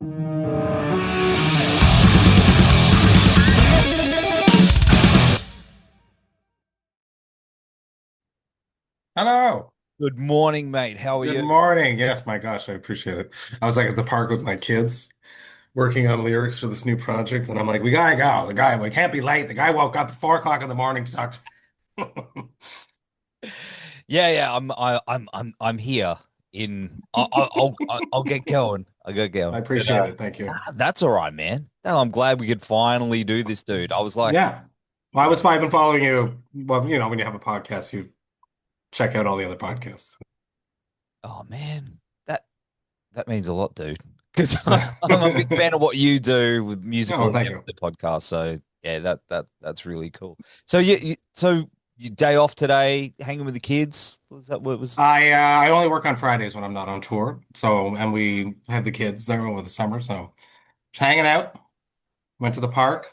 Hello. Good morning, mate. How are Good you? morning. Yes, my gosh, I appreciate it. I was like at the park with my kids working on lyrics for this new project, and I'm like, we gotta go. We can't be late. The guy woke up at 4 o'clock in the morning to talk to me. Yeah. I'm here. I'll get going. I'll get I going. But appreciate it. Thank you. that's all right, man. No, I'm glad we could finally do this, dude. I was like, Yeah. Well, I've been following you. Well, when you have a podcast, you check out all the other podcasts. oh man, that means a lot, dude. Because I'm a big fan of what you do with musical Oh, and thank you. the podcast. So yeah, that's really cool. So you day off today, hanging with the kids. Was that what it was? I only work on Fridays when I'm not on tour. So, and we have the kids there over the summer, so just hanging out. Went to the park.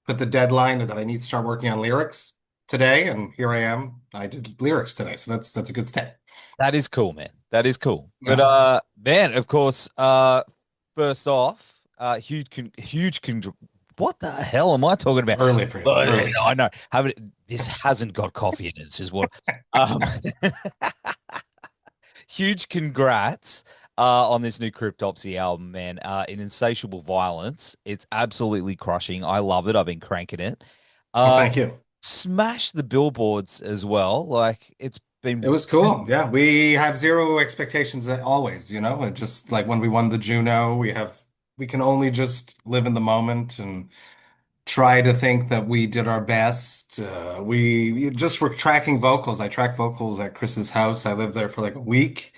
Put the deadline that I need to start working on lyrics today, and here I am. I did lyrics today, so that's a good step. That is cool, man. That is cool. But Yeah, man, of course, first off, what the hell am I talking about? early for you. It's early. I know. Haven't this hasn't got coffee in it. It's just water. Um, huge congrats on this new Cryptopsy album, man. An Insatiable Violence. It's absolutely crushing. I love it. I've been cranking it. Well, Uh, thank you. Smash the billboards as well. Like it's It been was cool. Yeah, we have zero expectations always, It just like when we won the Juno, we can only just live in the moment and try to think that we did our best. We just were tracking vocals. I tracked vocals at Chris's house. I lived there for like a week.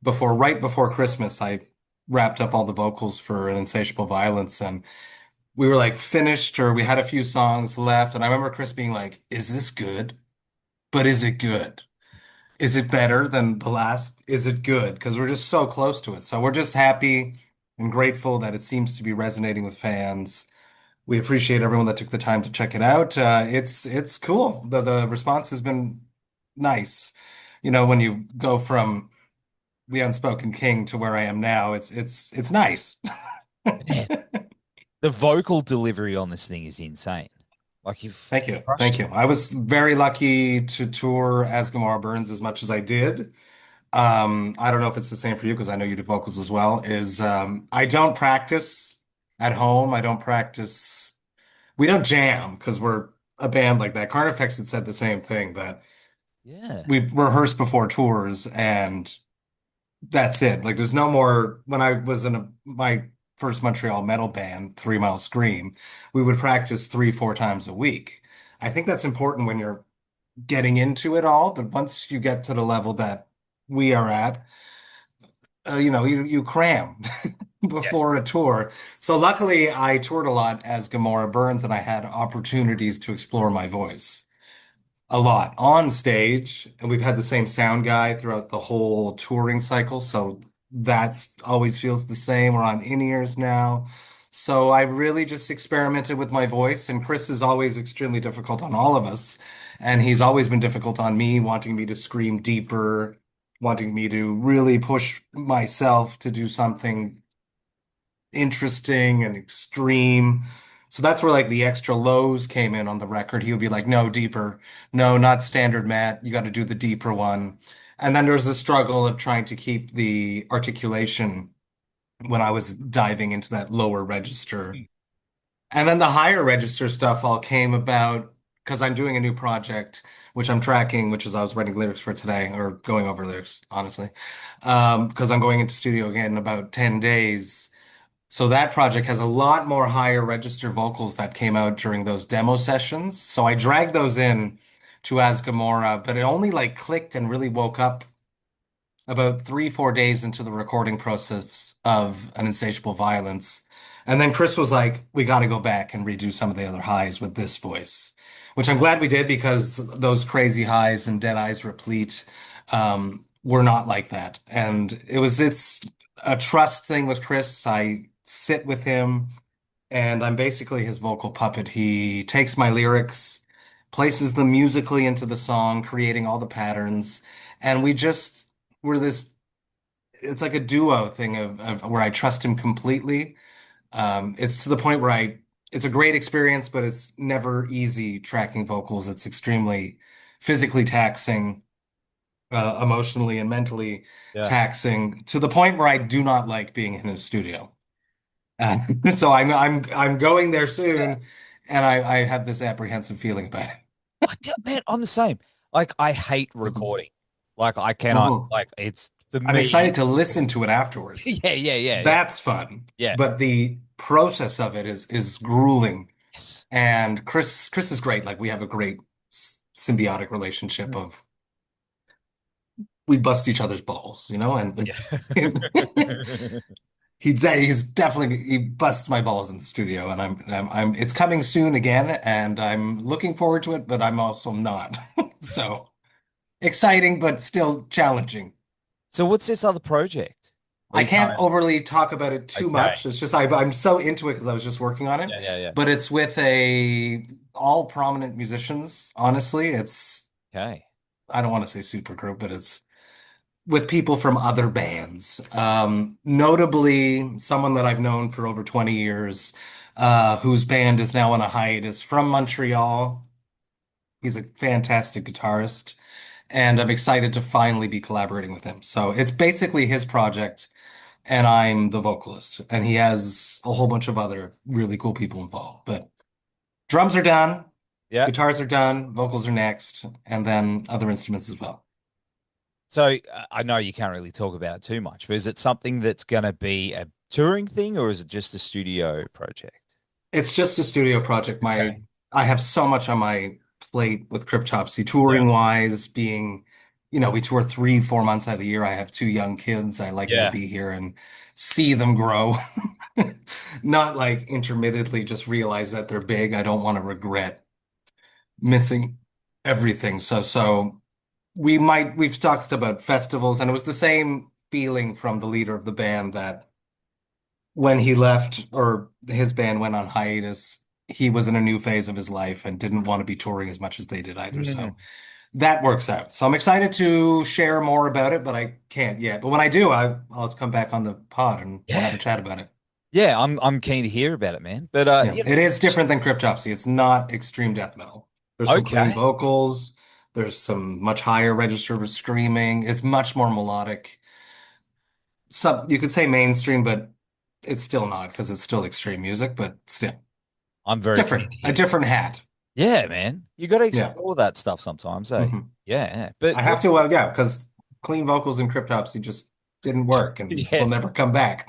Right before Christmas, I wrapped up all the vocals for An Insatiable Violence, and we were like finished, or we had a few songs left. And I remember Chris being like, "Is this good? But is it good? Is it better than the last? Is it good?" Because we're just so close to it. So we're just happy and grateful that it seems to be resonating with fans. We appreciate everyone that took the time to check it out. It's cool. The response has been nice. When you go from the Unspoken King to where I am now, it's nice. man. The vocal delivery on this thing is insane. Like you've Thank you. crushed Thank it. you. I was very lucky to tour as Gamora Burns as much as I did. I don't know if it's the same for you because I know you do vocals as well, is I don't practice at home. I don't practice. We don't jam because we're a band like that. Carnifex had said the same thing that Yeah. we rehearse before tours and that's it. Like there's no more. When I was in my first Montreal metal band, 3 Mile Scream, we would practice 3, 4 times a week. I think that's important when you're getting into it all, but once you get to the level that we are at, you cram Yes. before a tour. So luckily, I toured a lot as Gamora Burns, and I had opportunities to explore my voice a lot on stage, and we've had the same sound guy throughout the whole touring cycle, so that's always feels the same. We're on in-ears now. So I really just experimented with my voice, and Chris is always extremely difficult on all of us, and he's always been difficult on me, wanting me to scream deeper, wanting me to really push myself to do something interesting and extreme. So that's where like the extra lows came in on the record. He would be like, no, deeper. No, not standard, Matt. You got to do the deeper one. And then there was the struggle of trying to keep the articulation when I was diving into that lower register. And then the higher register stuff all came about because I'm doing a new project, which I'm tracking, which is I was writing lyrics for today or going over lyrics, honestly. Because I'm going into studio again in about 10 days. So that project has a lot more higher register vocals that came out during those demo sessions. So I dragged those in to As Gamora, but it only like clicked and really woke up about 3, 4 days into the recording process of An Insatiable Violence. And then Chris was like, we got to go back and redo some of the other highs with this voice, which I'm glad we did because those crazy highs and Dead Eyes Replete were not like that. And it's a trust thing with Chris. I sit with him and I'm basically his vocal puppet. He takes my lyrics, places them musically into the song, creating all the patterns. And we're this it's like a duo thing of where I trust him completely. It's to the point where it's a great experience, but it's never easy tracking vocals. It's extremely physically taxing, emotionally and mentally Yeah. taxing to the point where I do not like being in a studio. Uh, so I'm going there soon, and I have this apprehensive feeling about it. Man, I'm the same. Like I hate Mhm. recording. Like I cannot. Mhm. Like it's for I'm me. excited to listen to it afterwards. Yeah. That's fun, Yeah. but the process of it is grueling. Yes. And Chris is great. Like we have a great symbiotic relationship Mm. of we bust each other's balls, and Yeah. he's definitely he busts my balls in the studio, and I'm it's coming soon again, and I'm looking forward to it, but I'm also not. So exciting, but still challenging. So what's this other project that I you can't can't? overly talk about it too Okay. much. It's just I'm so into it because I was just working on it, Yeah. but it's with a all prominent musicians. Honestly, it's Okay. I don't want to say super group, but it's with people from other bands. Notably, someone that I've known for over 20 years, whose band is now on a hiatus from Montreal. He's a fantastic guitarist, and I'm excited to finally be collaborating with him. So it's basically his project, and I'm the vocalist, and he has a whole bunch of other really cool people involved. But drums are done, Yeah. guitars are done, vocals are next, and then other instruments as well. So I know you can't really talk about it too much, but is it something that's going to be a touring thing or is it just a studio project? It's just a studio project. Okay. I have so much on my plate with Cryptopsy, Yeah. touring wise, we tour 3, 4 months out of the year. I have two young kids. I like to Yeah. be here and see them grow. Not like intermittently just realize that they're big. I don't want to regret missing everything. So we've talked about festivals, and it was the same feeling from the leader of the band that when he left or his band went on hiatus, he was in a new phase of his life and didn't want to be touring as much as they did either. Mm. So that works out. So I'm excited to share more about it, but I can't yet. But when I do, I'll come back on the pod and we'll have a Yeah. chat about it. Yeah, I'm keen to hear about it, man. But Yeah, it is different than Cryptopsy. It's not extreme death metal. There's some clean okay. vocals. There's some much higher register of screaming. It's much more melodic. Some you could say mainstream, but it's still not because it's still extreme music, but still I'm very keen different. to A hear some. different hat. Yeah, man. You got to Yeah. explore that stuff sometimes, eh? Hmm. Yeah. But I what have to, yeah, because clean vocals and Cryptopsy just didn't work and will yes. never come back.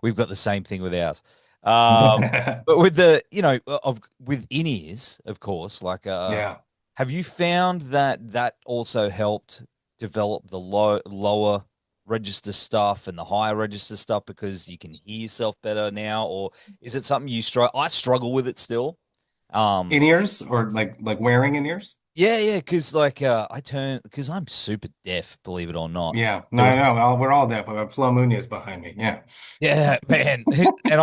We've got the same thing with ours. But with the, of with in-ears, of course, like Yeah. have you found that that also helped develop the lower register stuff and the higher register stuff because you can hear yourself better now, or is it something you struggle? I struggle with it still. Um, In ears or like wearing in ears? yeah, because like because I'm super deaf, believe it or not. Yeah. No, Doing I know. this, We're all deaf. Flo Muniz behind me. Yeah. yeah, man, and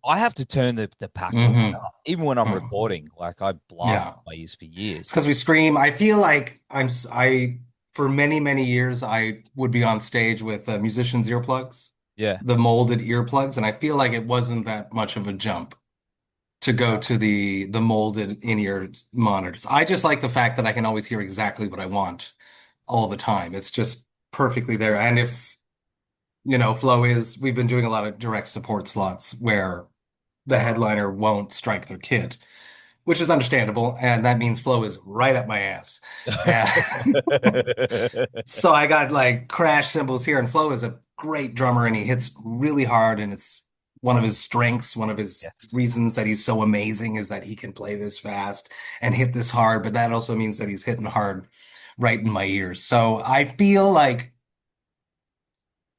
I have to turn the pack volume Hmm. up even when I'm recording. Like I blast Yeah. my ears for It's years. because we scream. I feel like for many, many years, I would be on stage with musicians' earplugs, Yeah. the molded earplugs, and I feel like it wasn't that much of a jump to go to the molded in-ear monitors. I just like the fact that I can always hear exactly what I want all the time. It's just perfectly there. And if, we've been doing a lot of direct support slots where the headliner won't strike their kit, which is understandable. And that means Flow is right up my ass. Uh, so I got like crash cymbals here, and Flo is a great drummer, and he hits really hard, and it's one of his strengths, one of his Yes. reasons that he's so amazing is that he can play this fast and hit this hard, but that also means that he's hitting hard right in my ears. So I feel like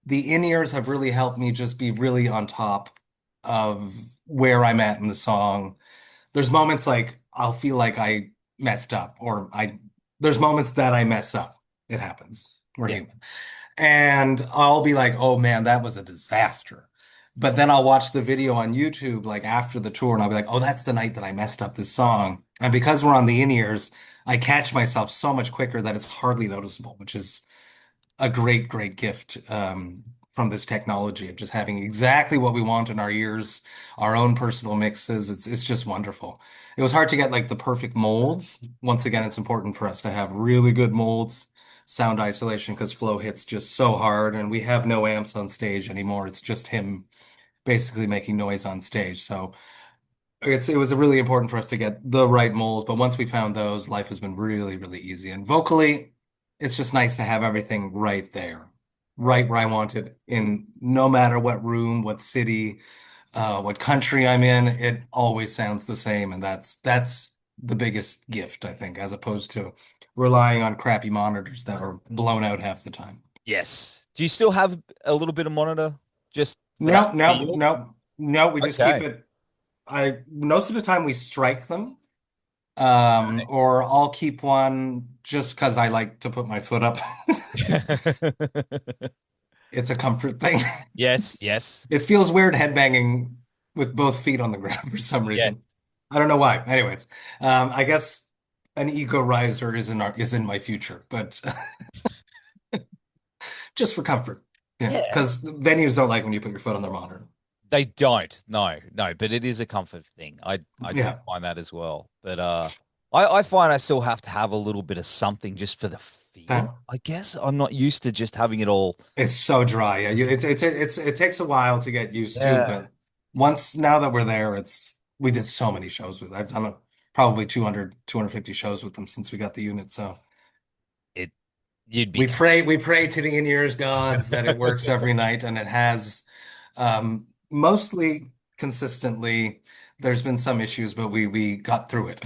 the in-ears have really helped me just be really on top of where I'm at in the song. There's moments like I'll feel like I messed up, or there's moments that I mess up. It happens. We're Yeah. human. And I'll be like, oh man, that was a disaster. But then I'll watch the video on YouTube like after the tour and I'll be like, oh, that's the night that I messed up this song. And because we're on the in-ears, I catch myself so much quicker that it's hardly noticeable, which is a great, great gift from this technology of just having exactly what we want in our ears, our own personal mixes. It's just wonderful. It was hard to get like the perfect molds. Once again, it's important for us to have really good molds, sound isolation, because flow hits just so hard, and we have no amps on stage anymore. It's just him basically making noise on stage. So it was really important for us to get the right molds, but once we found those, life has been really, really easy. And vocally, it's just nice to have everything right there, right where I want it in no matter what room, what city, what country I'm in, it always sounds the same. And that's the biggest gift, I think, as opposed to relying on crappy monitors that are blown out half the time. Yes. Do you still have a little bit of monitor just for that No, no, feel? no, no, we just keep Okay. it. I Most of the time we strike them. Or I'll keep one just because I like to put my foot up. It's a comfort thing. Yes, yes. It feels weird headbanging with both feet on the ground for some Yeah. reason. I don't know why. Anyways, I guess an ego riser is in my future, but just for comfort. Yeah, Yeah. because venues don't like when you put your foot on their monitor. They don't. No, no, but it is a comfort thing. I do Yeah. find that as well. But I find I still have to have a little bit of something just for the feel. I guess I'm not used to just having it all. It's so dry. Yeah, it takes a while to get used to, Yeah. but once now that we're there, it's we did so many shows with. I've done probably 250 shows with them since we got the unit. So It you'd be we pray to the in-ears gods that it works every night, and it has mostly consistently. There's been some issues, but we got through it.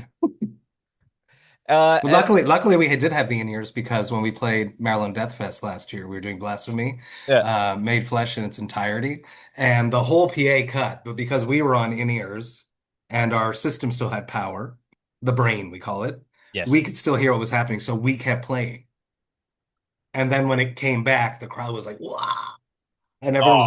But and luckily we did have the in-ears because when we played Maryland Death Fest last year, we were doing Blasphemy, yeah, Made Flesh in its entirety, and the whole PA cut. But because we were on in-ears and our system still had power, the brain we call it, we yes. could still hear what was happening, so we kept playing. And then when it came back, the crowd was like, "Wow!" And Oh, everyone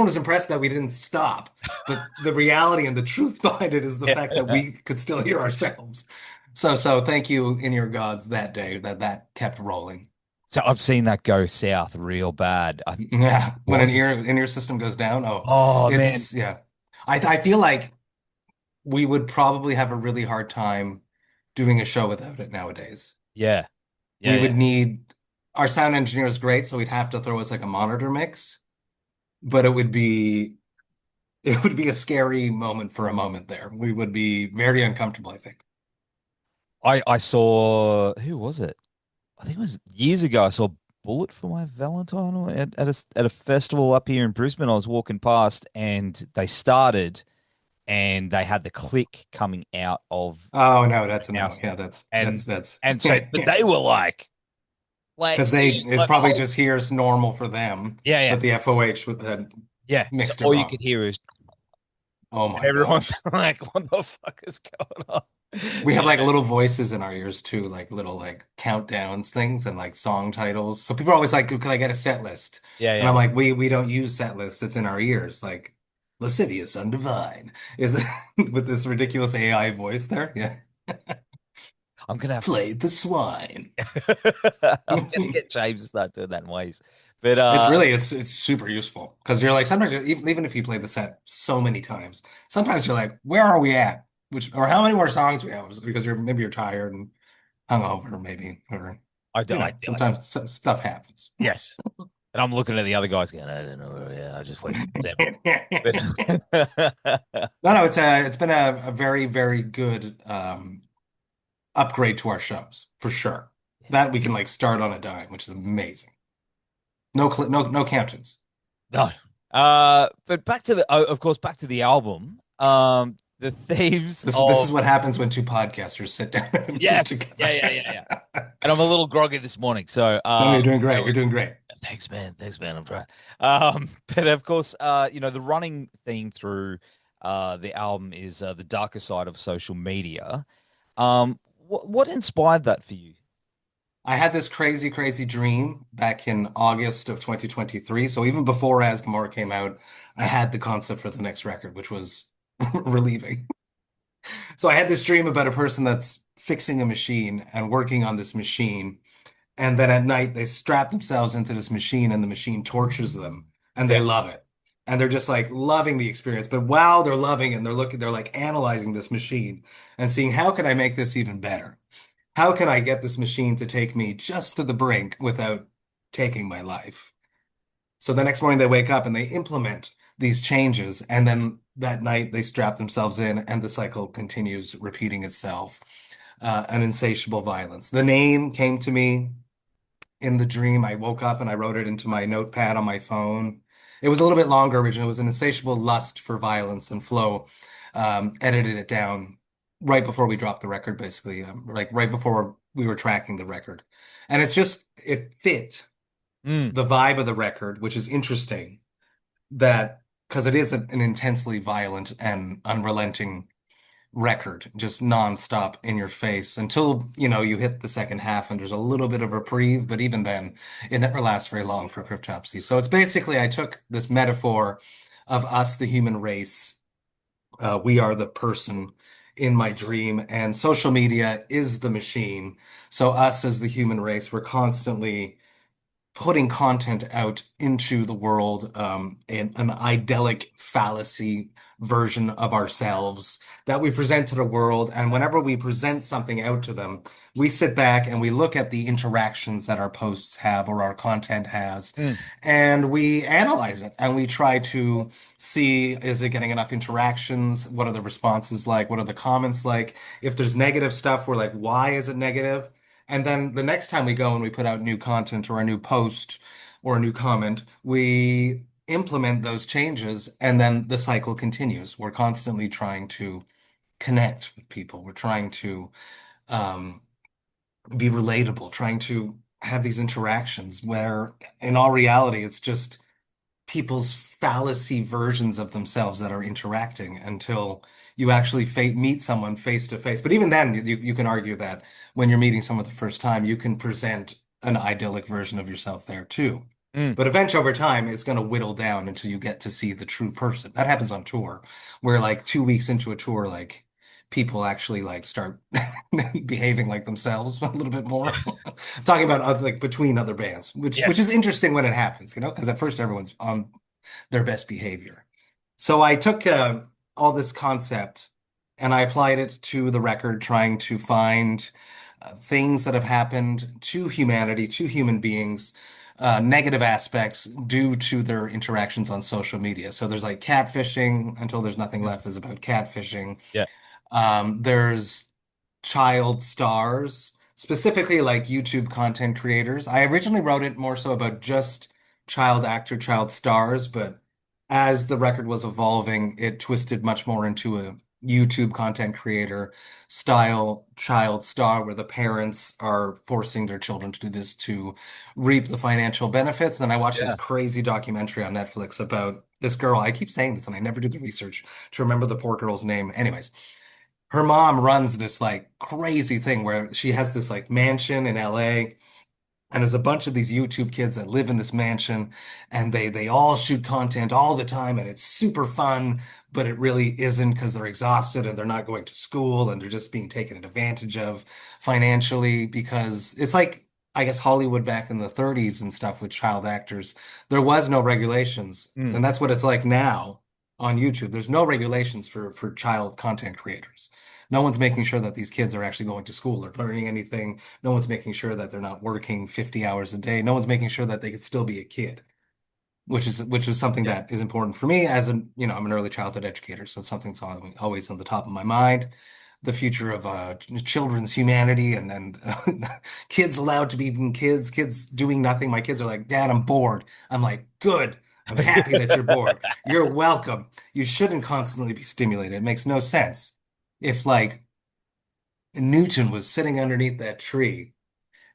was impressed that we didn't stop. But the reality and the truth behind it is the fact that yeah. we could still hear ourselves. So thank you in your gods that day that kept rolling. So I've seen that go south real bad. I Yeah, when an was it? ear in your system goes down, oh, Oh man. it's yeah. I feel like we would probably have a really hard time doing a show without it nowadays. Yeah. Yeah, We yeah. would need our sound engineer is great, so we'd have to throw us like a monitor mix, but it would be a scary moment for a moment there. We would be very uncomfortable, I think. I saw who was it? I think it was years ago. I saw Bullet for my Valentine at a festival up here in Brisbane. I was walking past and they started and they had the click coming out of Oh no, that's a our no. Yeah, sound. And that's and so but they were like because they see it like probably whole just hears normal for them, yeah, yeah, but the FOH had yeah. So mixed it all you wrong. could hear is Oh and my God. everyone's like, what the fuck is going on? We have Yeah, like little voices in our ears too, like little like countdowns things and like song titles. So people are always like, "Can I get a set list?" yeah, And yeah. I'm like, we don't use set lists. It's in our ears. Like lascivious, undivine is with this ridiculous AI voice there. Yeah, I'm gonna have to played the swine. I'm gonna get James to start doing that in ways. But It's super useful because you're like sometimes even if you play the set so many times, sometimes you're like, where are we at? Which or how many more songs we have? Because you're tired and hungover maybe or I sometimes stuff happens. yes. And I'm looking at the other guys going, I don't know. Yeah, I just wasted 10 minutes. No, But no, it's been a very, very good upgrade to our shows for sure. That we can like start on a dime, which is amazing. No countings. no. But back to the of course, back to the album. The Thieves This of is what happens when two podcasters sit down and move yes. Yeah, yeah, together. yeah, yeah. And I'm a little groggy this morning. So No, no, you're doing bear great. You're with me. doing great. Thanks, man. Thanks, man. I'm trying. But of course, the running theme through the album is the darker side of social media. What inspired that for you? I had this crazy, crazy dream back in August of 2023. So even before As Gamora came out, I had the concept for the next record, which was relieving. So I had this dream about a person that's fixing a machine and working on this machine. And then at night, they strap themselves into this machine and the machine tortures them and they Yeah. love it. And they're just like loving the experience. But while they're loving it, and they're like analyzing this machine and seeing how can I make this even better? How can I get this machine to take me just to the brink without taking my life? So the next morning they wake up and they implement these changes. And then that night they strap themselves in and the cycle continues repeating itself. An insatiable violence. The name came to me in the dream. I woke up and I wrote it into my notepad on my phone. It was a little bit longer originally. It was an insatiable lust for violence and flow. Edited it down right before we dropped the record, basically, like right before we were tracking the record. And it fit Mm. the vibe of the record, which is interesting that because it is an intensely violent and unrelenting record, just nonstop in your face until, you hit the second half and there's a little bit of reprieve, but even then, it never lasts very long for Cryptopsy. So it's basically, I took this metaphor of us, the human race. We are the person in my dream, and social media is the machine. So us as the human race, we're constantly putting content out into the world, an idyllic fallacy version of ourselves that we present to the world. And whenever we present something out to them, we sit back and we look at the interactions that our posts have or our content has, Mm. and we analyze it and we try to see, is it getting enough interactions? What are the responses like? What are the comments like? If there's negative stuff, we're like, why is it negative? And then the next time we go and we put out new content or a new post or a new comment, we implement those changes and then the cycle continues. We're constantly trying to connect with people. We're trying to um, be relatable, trying to have these interactions where in all reality, it's just people's fallacy versions of themselves that are interacting until you actually meet someone face to face. But even then, you can argue that when you're meeting someone the first time, you can present an idyllic version of yourself there too. Mm. But eventually, over time, it's going to whittle down until you get to see the true person. That happens on tour, where like 2 weeks into a tour, like people actually like start behaving like themselves a little bit more. Talking about like between other bands, which is Yes. interesting when it happens, because at first everyone's on their best behavior. So I took all this concept and I applied it to the record, trying to find things that have happened to humanity, to human beings, negative aspects due to their interactions on social media. So there's like catfishing until there's nothing Mm. left is about catfishing. Yeah. There's child stars, specifically like YouTube content creators. I originally wrote it more so about just child actor, child stars, but as the record was evolving, it twisted much more into a YouTube content creator style child star where the parents are forcing their children to do this to reap the financial benefits. Then I watched this Yeah. crazy documentary on Netflix about this girl. I keep saying this and I never do the research to remember the poor girl's name. Anyways, her mom runs this like crazy thing where she has this like mansion in LA and there's a bunch of these YouTube kids that live in this mansion and they all shoot content all the time and it's super fun, but it really isn't because they're exhausted and they're not going to school and they're just being taken advantage of financially because it's like I guess Hollywood back in the 30s and stuff with child actors. There was no regulations, Mm. and that's what it's like now on YouTube. There's no regulations for child content creators. No one's making sure that these kids are actually going to school or learning anything. No one's making sure that they're not working 50 hours a day. No one's making sure that they could still be a kid, which is something Yeah. that is important for me as I'm an early childhood educator, so it's something that's always on the top of my mind. The future of children's humanity and kids allowed to be being kids, kids doing nothing. My kids are like, Dad, I'm bored. I'm like, good. I'm happy that you're bored. You're welcome. You shouldn't constantly be stimulated. It makes no sense. If like Newton was sitting underneath that tree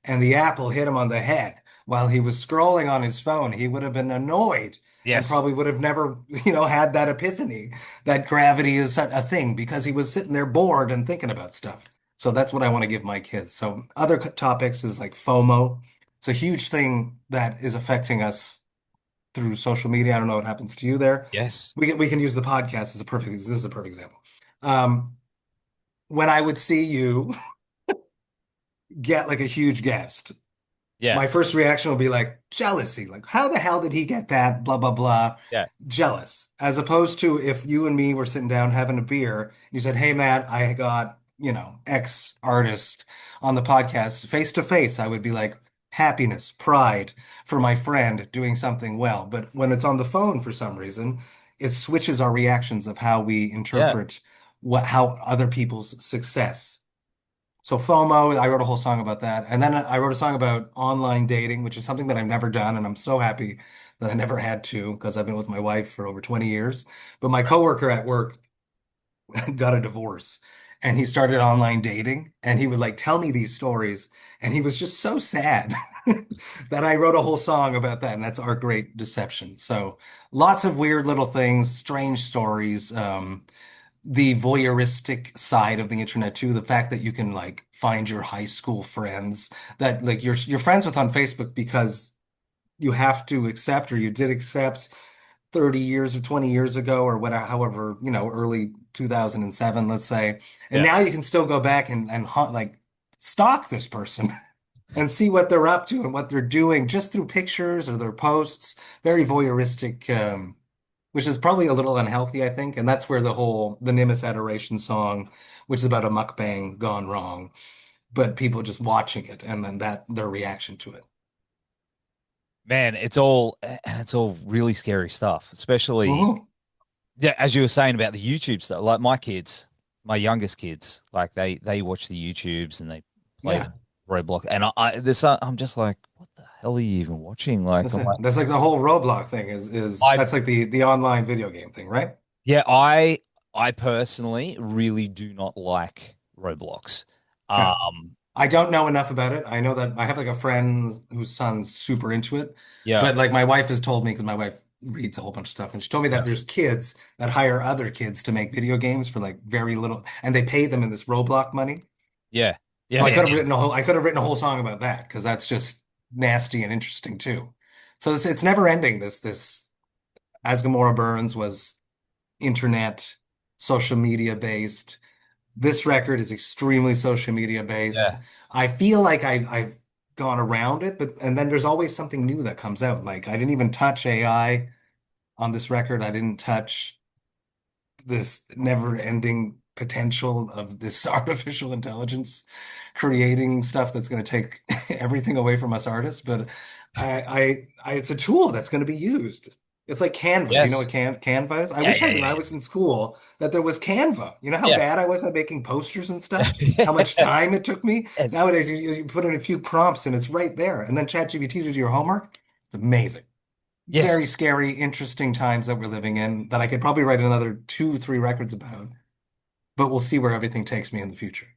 and the apple hit him on the head while he was scrolling on his phone, he would have been annoyed and Yes. probably would have never, had that epiphany that gravity is a thing because he was sitting there bored and thinking about stuff. So that's what I want to give my kids. So other topics is like FOMO. It's a huge thing that is affecting us through social media. I don't know what happens to you there. Yes. We can use the podcast as a perfect, this is a perfect example. Um, when I would see you get like a huge guest. Yeah. My first reaction will be like jealousy. Like, how the hell did he get that? Blah, blah, blah. Yeah. Jealous. As opposed to if you and me were sitting down having a beer, you said, hey, Matt, I got, X artist on the podcast face to face. I would be like, happiness, pride for my friend doing something well. But when it's on the phone for some reason, it switches our reactions of how we Yeah. interpret how other people's success. So FOMO, I wrote a whole song about that. And then I wrote a song about online dating, which is something that I've never done. And I'm so happy that I never had to because I've been with my wife for over 20 years. But my coworker at work got a divorce and he started online dating and he would like tell me these stories. And he was just so sad that I wrote a whole song about that. And that's Our Great Deception. So lots of weird little things, strange stories. The voyeuristic side of the internet too, the fact that you can like find your high school friends that like you're friends with on Facebook because you have to accept or you did accept 30 years or 20 years ago or whatever, however, early 2007, let's say. And Yeah. now you can still go back and hunt, like stalk this person and see what they're up to and what they're doing just through pictures or their posts. Very voyeuristic, which is probably a little unhealthy, I think. And that's where the Nimbus Adoration song, which is about a mukbang gone wrong, but people just watching it and then their reaction to it. Man, it's all really scary stuff, especially Hmm. yeah, as you were saying about the YouTube stuff. Like my kids, my youngest kids, like they watch the YouTubes and they play Yeah. the Roblox, and I'm just like, what the hell are you even watching? Like That's I'm it. like, That's like the whole Roblox thing is I that's like the online video game thing, right? yeah, I personally really do not like Roblox. Okay. Um, I don't know enough about it. I know that I have like a friend whose son's super into it, yeah, but like my wife has told me because my wife reads a whole bunch of stuff, and she told me yeah, that there's kids that hire other kids to make video games for like very little, and they pay them in this Roblox money. yeah, So yeah, yeah, yeah. I could have written a whole song about that because that's just nasty and interesting too. So it's never ending. This As Gamora Burns was internet, social media based. This record is extremely social media based. Yeah. I feel like I've gone around it, but and then there's always something new that comes out. Like I didn't even touch AI on this record. I didn't touch this never-ending potential of this artificial intelligence creating stuff that's going to take everything away from us artists. But it's a tool that's going to be used. It's like Canva. Do you know what Yes. Canva is? I Yeah, wish yeah, when I yeah, was in school that there was Canva. You know how yeah. bad I was at making posters and stuff? How Yeah. much time it took me? Yes. Nowadays, you put in a few prompts and it's right there. And then ChatGPT does your homework. It's amazing. Very Yes. scary, interesting times that we're living in that I could probably write another two, three records about, but we'll see where everything takes me in the future.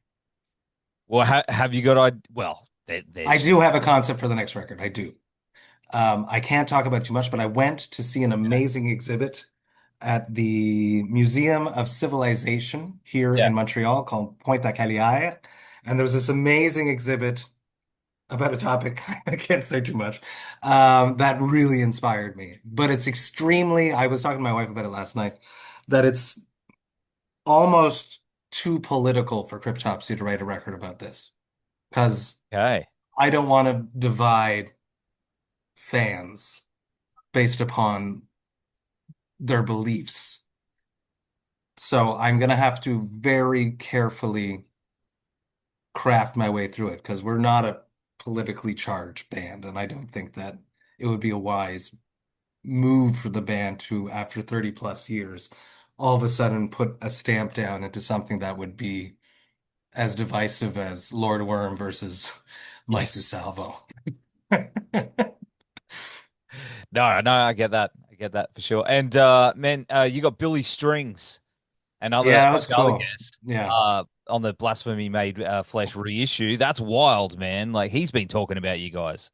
Well, have you got well, I there's do have a concept for the next record. I do. I can't talk about too much, but I went to see an amazing exhibit at the Museum of Civilization here yeah. in Montreal called Pointe à Calière. And there was this amazing exhibit about a topic I can't say too much that really inspired me. But it's extremely, I was talking to my wife about it last night, that it's almost too political for Cryptopsy to write a record about this because Okay. I don't want to divide fans based upon their beliefs. So I'm going to have to very carefully craft my way through it because we're not a politically charged band, and I don't think that it would be a wise move for the band to, after 30 plus years, all of a sudden put a stamp down into something that would be as divisive as Lord Worm versus Mike Yes. DeSalvo. No, no, I get that. I get that for sure. And man, you got Billy Strings and other Yeah, that was bunch of other cool. guests Yeah. on the Blasphemy Made Flesh reissue. That's wild, man. Like he's been talking about you guys.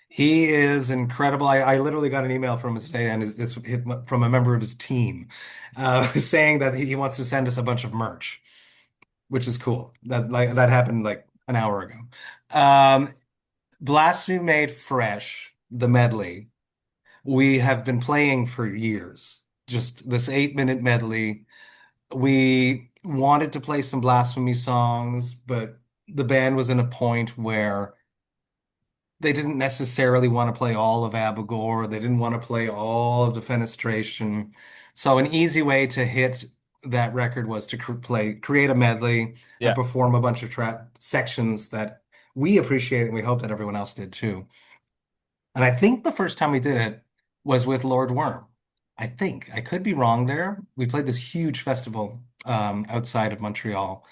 He is incredible. I literally got an email from him today, and it's from a member of his team saying that he wants to send us a bunch of merch, which is cool. That happened like an hour ago. Um, Blasphemy Made Fresh, the medley, we have been playing for years. Just this 8-minute medley. We wanted to play some Blasphemy songs, but the band was in a point where they didn't necessarily want to play all of Abigor. They didn't want to play all of Defenestration. So an easy way to hit that record was to create a medley and Yeah. perform a bunch of trap sections that we appreciate and we hope that everyone else did too. And I think the first time we did it was with Lord Worm. I think I could be wrong there. We played this huge festival outside of Montreal,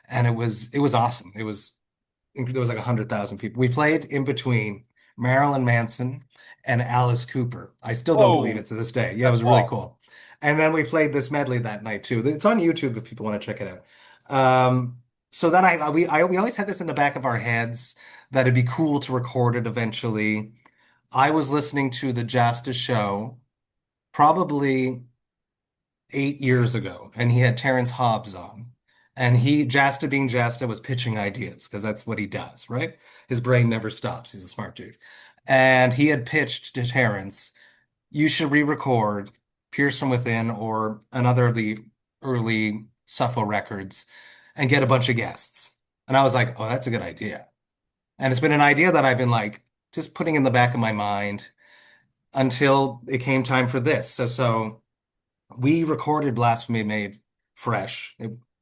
and it was awesome. There was like 100,000 people. We played in between Marilyn Manson and Alice Cooper. I still don't believe Whoa, it to this day. Yeah, it that's was really wild. cool. And then we played this medley that night too. It's on YouTube if people want to check it out. Um, so then we always had this in the back of our heads that it'd be cool to record it eventually. I was listening to the Jasta show probably 8 years ago, and he had Terrence Hobbs on. And Jasta being Jasta, was pitching ideas because that's what he does, right? His brain never stops. He's a smart dude. And he had pitched to Terrence, you should re-record Pierce from Within or another of the early Suffo records and get a bunch of guests. And I was like, oh, that's a good idea. And it's been an idea that I've been like just putting in the back of my mind until it came time for this. So we recorded Blasphemy Made Fresh,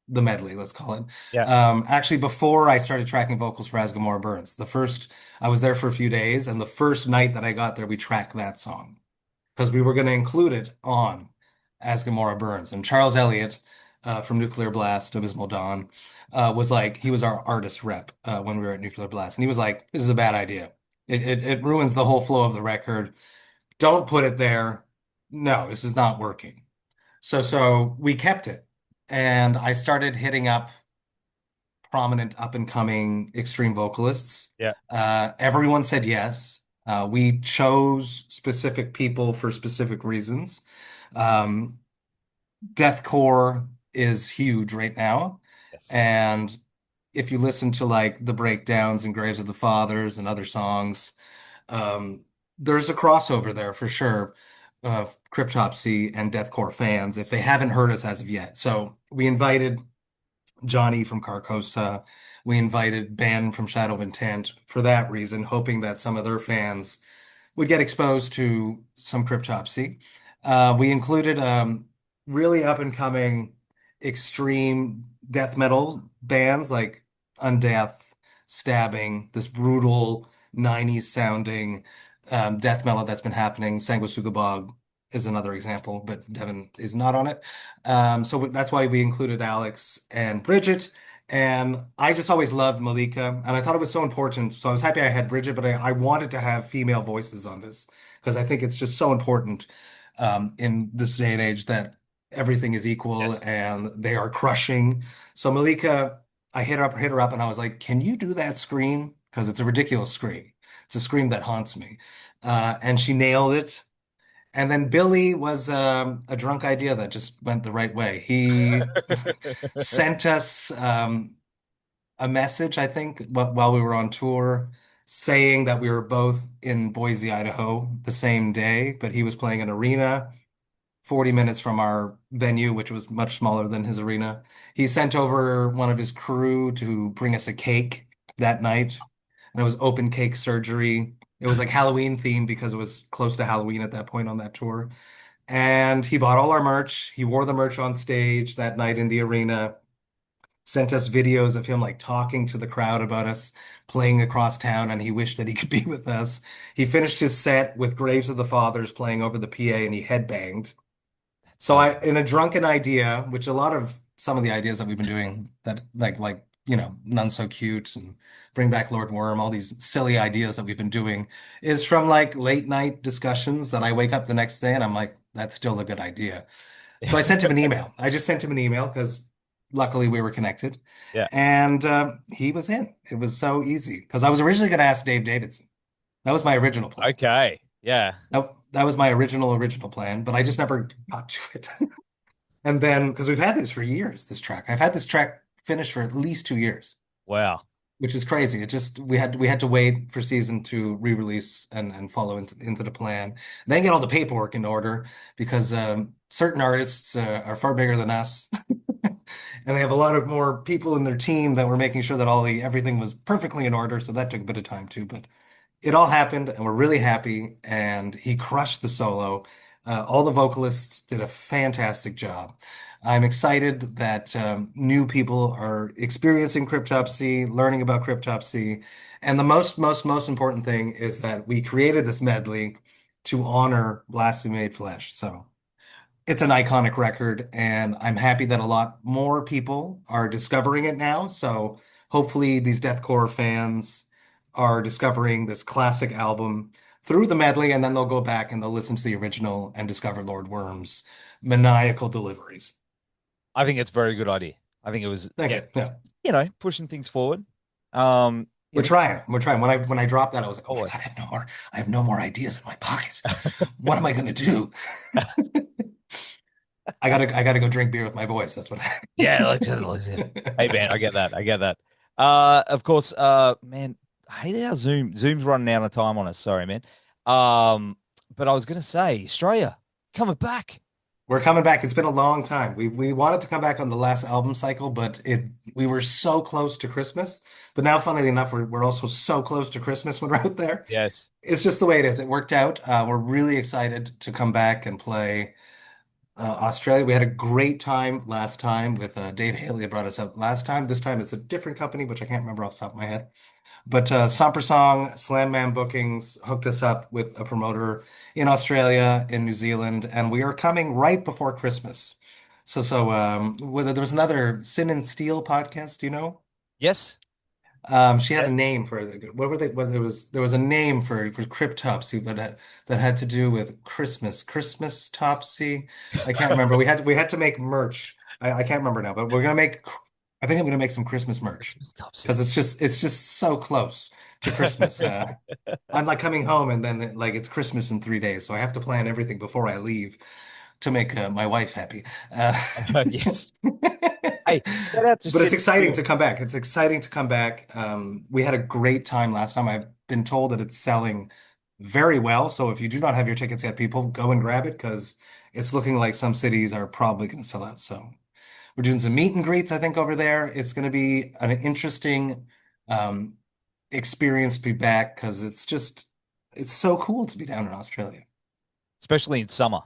the medley, let's call it. Yeah. Actually, before I started tracking vocals for As Gomorrah Burns, I was there for a few days, and the first night that I got there, we tracked that song because we were going to include it on As Gomorrah Burns. And Charles Elliott from Nuclear Blast, Abysmal Dawn, he was our artist rep when we were at Nuclear Blast. And he was like, this is a bad idea. It ruins the whole flow of the record. Don't put it there. No, this is not working. So we kept it. And I started hitting up prominent up and coming extreme vocalists. Yeah. Everyone said yes. We chose specific people for specific reasons. Um, Deathcore is huge right now. Yes. And if you listen to like the breakdowns and Graves of the Fathers and other songs, um, there's a crossover there for sure of Cryptopsy and Deathcore fans if they haven't heard us as of yet. So we invited Johnny from Carcosa. We invited Ben from Shadow of Intent for that reason, hoping that some of their fans would get exposed to some Cryptopsy. We included really up and coming extreme death metal bands like Undeath, Stabbing, this brutal 90s sounding death metal that's been happening. Sanguisuga Bog is another example, but Devin is not on it. So that's why we included Alex and Bridget. And I just always loved Malika, and I thought it was so important. So I was happy I had Bridget, but I wanted to have female voices on this because I think it's just so important in this day and age that everything is equal Yes. and they are crushing. So Malika, I hit her up, and I was like, "Can you do that scream? Because it's a ridiculous scream. It's a scream that haunts me." And she nailed it. And then Billy was a drunk idea that just went the right way. He sent us a message, I think, while we were on tour, saying that we were both in Boise, Idaho, the same day, but he was playing an arena 40 minutes from our venue, which was much smaller than his arena. He sent over one of his crew to bring us a cake that night, and it was open cake surgery. It was like Halloween themed because it was close to Halloween at that point on that tour. And he bought all our merch. He wore the merch on stage that night in the arena, sent us videos of him like talking to the crowd about us playing across town, and he wished that he could be with us. He finished his set with Graves of the Fathers playing over the PA, and he headbanged. That's So so in a drunken idea, which a lot of some of the ideas that we've been doing that None So Cute and Bring Back Lord Worm, all these silly ideas that we've been doing is from like late night discussions that I wake up the next day and I'm like, that's still a good idea. So I sent him an email. I just sent him an email because luckily we were connected, yeah. and he was in. It was so easy because I was originally going to ask Dave Davidson. That was my original plan. Okay. Yeah. That was my original plan, but I just never got to it. And then, because we've had this for years, this track. I've had this track finished for at least 2 years, Wow. which is crazy. It just we had to wait for season to re-release and follow into the plan. Then get all the paperwork in order because certain artists are far bigger than us, and they have a lot of more people in their team that were making sure that everything was perfectly in order. So that took a bit of time too, but it all happened, and we're really happy. And he crushed the solo. All the vocalists did a fantastic job. I'm excited that new people are experiencing Cryptopsy, learning about Cryptopsy, and the most important thing is that we created this medley to honor Blasphemy Made Flesh. So it's an iconic record, and I'm happy that a lot more people are discovering it now. So hopefully, these deathcore fans are discovering this classic album through the medley, and then they'll go back and they'll listen to the original and discover Lord Worm's maniacal deliveries. I think it's a very good idea. I think it was, Thank yeah, you. Yeah, pushing things forward. Um, we're you know, trying. We're trying. When I dropped that, I was like, oh my always. God, I have no more ideas in my pocket. What am I gonna do? I gotta go drink beer with my voice. That's what Yeah, like, hey man, I get that. I get that. Of course, man, I hate how Zoom's running out of time on us. Sorry, man. But I was gonna say, Australia coming back. We're coming back. It's been a long time. We wanted to come back on the last album cycle, but it we were so close to Christmas. But now, funnily enough, we're also so close to Christmas when we're out there. Yes. It's just the way it is. It worked out. We're really excited to come back and play Australia. We had a great time last time with Dave Haley that brought us out last time. This time it's a different company, which I can't remember off the top of my head. But Samper Song, Slam Man Bookings hooked us up with a promoter in Australia, in New Zealand, and we are coming right before Christmas. Whether there was another Sin and Steel podcast, do you know? Yes. She had Yeah. a name for it. What were they? What there was a name for Cryptopsy, but that had to do with Christmas Topsy. I can't remember. We had to make merch. I can't remember now, but we're gonna make. I think I'm gonna make some Christmas merch Christmas because Topsy. it's just so close to Christmas. I'm like coming home and then like it's Christmas in 3 days, so I have to plan everything before I leave to make my wife happy. Uh, Yes. Hey, shout out to But it's Sin exciting Steel. to come back. It's exciting to come back. We had a great time last time. I've been told that it's selling very well. So if you do not have your tickets yet, people go and grab it because it's looking like some cities are probably going to sell out. So we're doing some meet and greets, I think, over there. It's going to be an interesting um, experience to be back because it's so cool to be down in Australia. Especially in summer.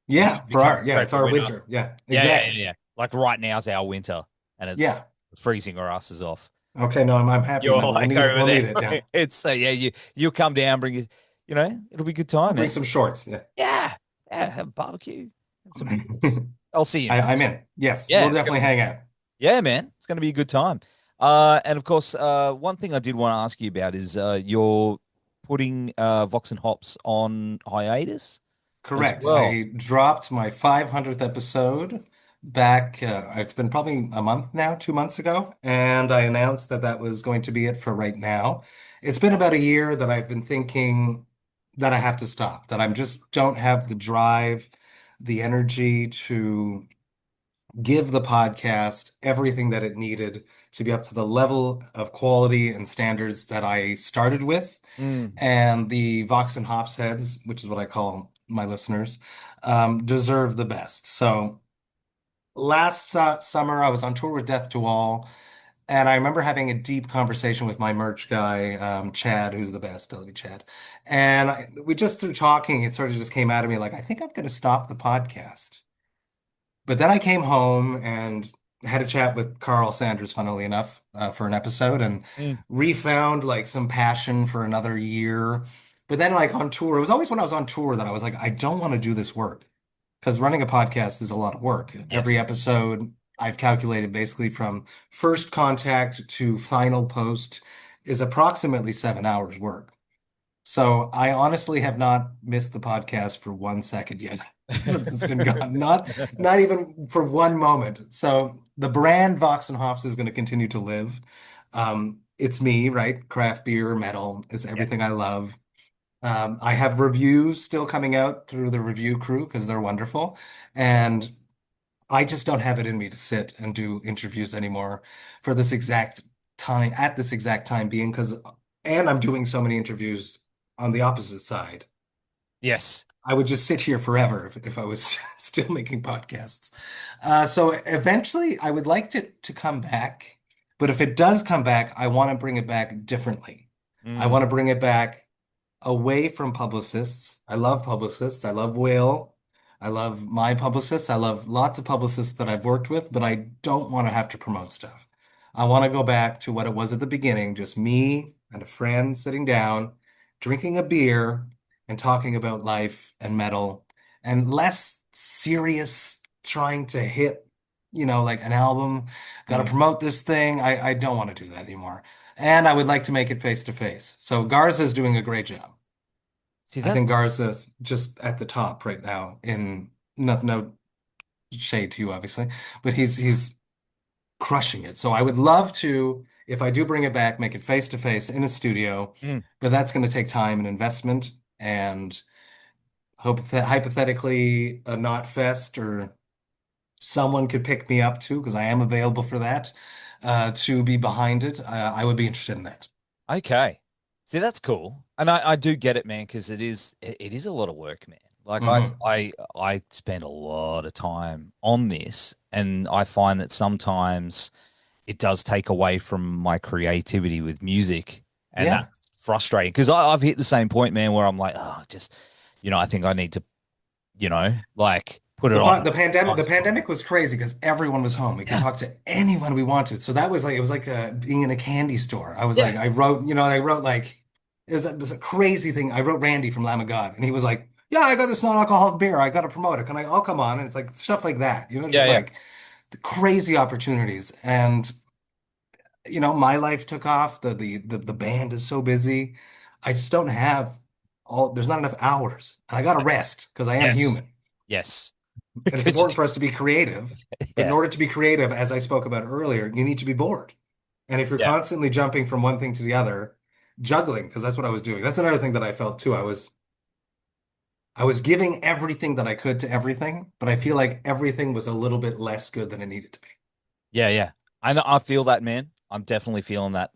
Yeah, We can't yeah, expect it's the our winter. winter. Yeah, Yeah, yeah, exactly. yeah, yeah. Like right now's our winter, and it's Yeah. freezing our asses off. Okay, no, I'm happy, You're man. We'll like need it. over We'll there. need it. Yeah. It's yeah, you'll come down, bring you, it'll be a good I'll time, bring man. some shorts. Yeah. Yeah, yeah, have a barbecue, have some beers. I'll see you in I'm person. in. Yes, Yeah, we'll it's gonna definitely be, hang out. yeah, man, it's gonna be a good time. And of course, one thing I did want to ask you about is you're putting Vox and Hops on hiatus as Correct. well. I dropped my 500th episode back. It's been probably a month now, 2 months ago, and I announced that that was going to be it for right now. It's been about a year that I've been thinking that I have to stop, that I'm just don't have the drive, the energy to give the podcast everything that it needed to be up to the level of quality and standards that I started with. Mm. And the Vox and Hops heads, which is what I call my listeners, deserve the best. So last summer, I was on tour with Death to All, and I remember having a deep conversation with my merch guy, Chad, who's the best, I love you, Chad. And we just through talking, it sort of just came out of me like, I think I'm going to stop the podcast. But then I came home and had a chat with Carl Sanders, funnily enough, for an episode and Mm. refound like some passion for another year. But then, like on tour, it was always when I was on tour that I was like, I don't want to do this work because running a podcast is a lot of work. Yes. Every episode, I've calculated basically from first contact to final post is approximately 7 hours work. So I honestly have not missed the podcast for 1 second yet since it's been gone. Not even for one moment. So the brand Vox and Hops is going to continue to live. It's me, right? Craft beer, metal is Yeah. everything I love. I have reviews still coming out through the review crew because they're wonderful. And I just don't have it in me to sit and do interviews anymore for this exact time, at this exact time being, and I'm doing so many interviews on the opposite side. Yes. I would just sit here forever if I was still making podcasts. So eventually I would like to come back, but if it does come back, I want to bring it back differently. I want to bring it back away from publicists. I love publicists. I love Will. I love my publicists. I love lots of publicists that I've worked with, but I don't want to have to promote stuff. I want to go back to what it was at the beginning, just me and a friend sitting down, drinking a beer and talking about life and metal and less serious trying to hit, like an album, got to Mm. promote this thing. I don't want to do that anymore. And I would like to make it face to face. So Garza's doing a great job. See, I think that's Garza's just at the top right now in no shade to you, obviously, but he's crushing it. So I would love to, if I do bring it back, make it face to face in a studio, mm. but that's going to take time and investment and hope that hypothetically a Knot Fest or someone could pick me up too, because I am available for that, to be behind it. I would be interested in that. Okay. See, that's cool. And I do get it, man, because it is a lot of work, man. Like Hmm. I spend a lot of time on this, and I find that sometimes it does take away from my creativity with music, and Yeah. that's frustrating because I've hit the same point, man, where I'm like, oh, just I think I need to, like put it The on po- the pandemic the ice. pandemic was crazy because everyone was home. We could Yeah, talk to anyone we wanted. So that was like it was like being in a candy store. I was yeah, like I wrote like it was a crazy thing. I wrote Randy from Lamb of God, and he was like, "Yeah, I got this non-alcoholic beer. I got to promote it. I'll come on." And it's like stuff like that. yeah, Just yeah. like the crazy opportunities. And my life took off. The band is so busy. I just don't have all. There's not enough hours, and I got to rest because I am Yes, human. yes, And it's because important for us to be creative. But in yeah, order to be creative, as I spoke about earlier, you need to be bored. And if you're yeah, constantly jumping from one thing to the other, juggling, because that's what I was doing. That's another thing that I felt too. I was giving everything that I could to everything, but I feel yes, like everything was a little bit less good than it needed to be. yeah, yeah. I feel that, man. I'm definitely feeling that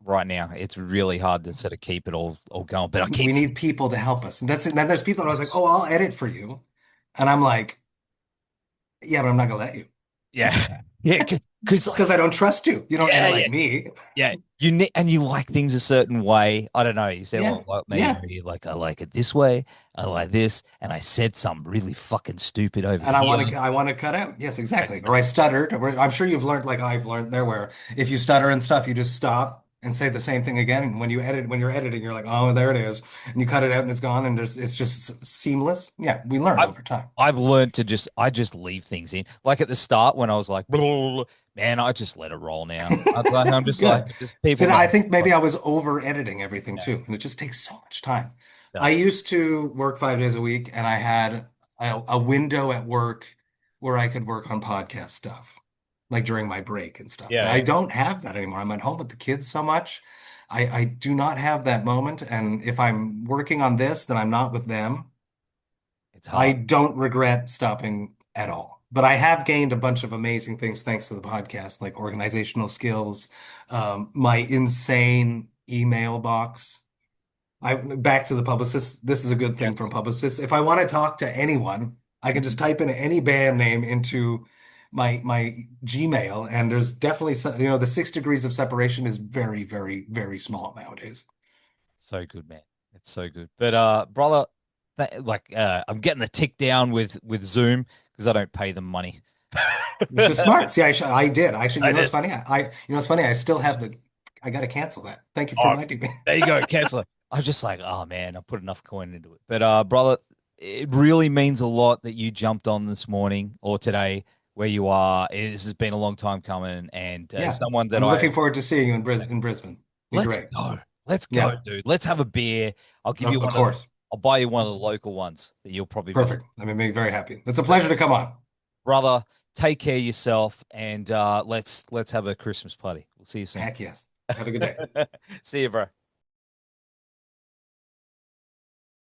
right now. It's really hard to sort of keep it all going, but I We keep need people to help us. And that's it. And then there's people that I was like, yes, oh, I'll edit for you. And I'm like, yeah, but I'm not gonna let you yeah, yeah, because because like I don't trust you. You don't edit yeah, like me. yeah. And you like things a certain way. I don't know. You said, Yeah. well, like me, Yeah. where you like, I like it this way. I like this. And I said something really fucking stupid over And I here. want to I want to cut out. Yes, Yeah, exactly. Or I stuttered. Or I'm sure you've learned like I've learned there where if you stutter and stuff, you just stop and say the same thing again. And when you're editing, you're like, oh, there it is. And you cut it out and it's gone and it's just seamless. Yeah, we learn I've, over time. I've learned to I just leave things in. Like at the start when I was like, blah, blah, blah, man, I just let it roll now. I'm just like, Good. just people So know. I think Like, maybe I was over editing everything yeah, too. And it just takes so much time. it I does. used to work 5 days a week and I had a window at work where I could work on podcast stuff, like during my break and stuff. Yeah, I yeah. don't have that anymore. I'm at home with the kids so much. I do not have that moment. And if I'm working on this, then I'm not with them. It's I hard. don't regret stopping at all. But I have gained a bunch of amazing things thanks to the podcast, like organizational skills, my insane email box. Back to the publicist. This is a good thing from Yes. publicists. If I want to talk to anyone, I can just type in any band name into my Gmail, and there's definitely some, the 6 degrees of separation is very, very, very small nowadays. So good, man. It's so good. But brother, I'm getting the tick down with Zoom because I don't pay them money. This is smart. See, I did. Actually, I just what's funny? I still have I got to cancel that. Thank you for oh, reminding me. there you go, cancel. I was just like, oh man, I put enough coin into it. But brother, it really means a lot that you jumped on this morning or today where you are. This has been a long time coming, and Yeah. someone that I'm I looking forward to seeing you in Brisbane. Be let's great. go, let's go, Yeah. dude. Let's have a beer. I'll give you Of one of. course. I'll buy you one of the local ones that you'll probably be like. Perfect. I mean, me very happy. It's a pleasure to come on. Brother, take care of yourself, and let's have a Christmas party. We'll see you soon. Heck yes. Have a good day. See you, bro.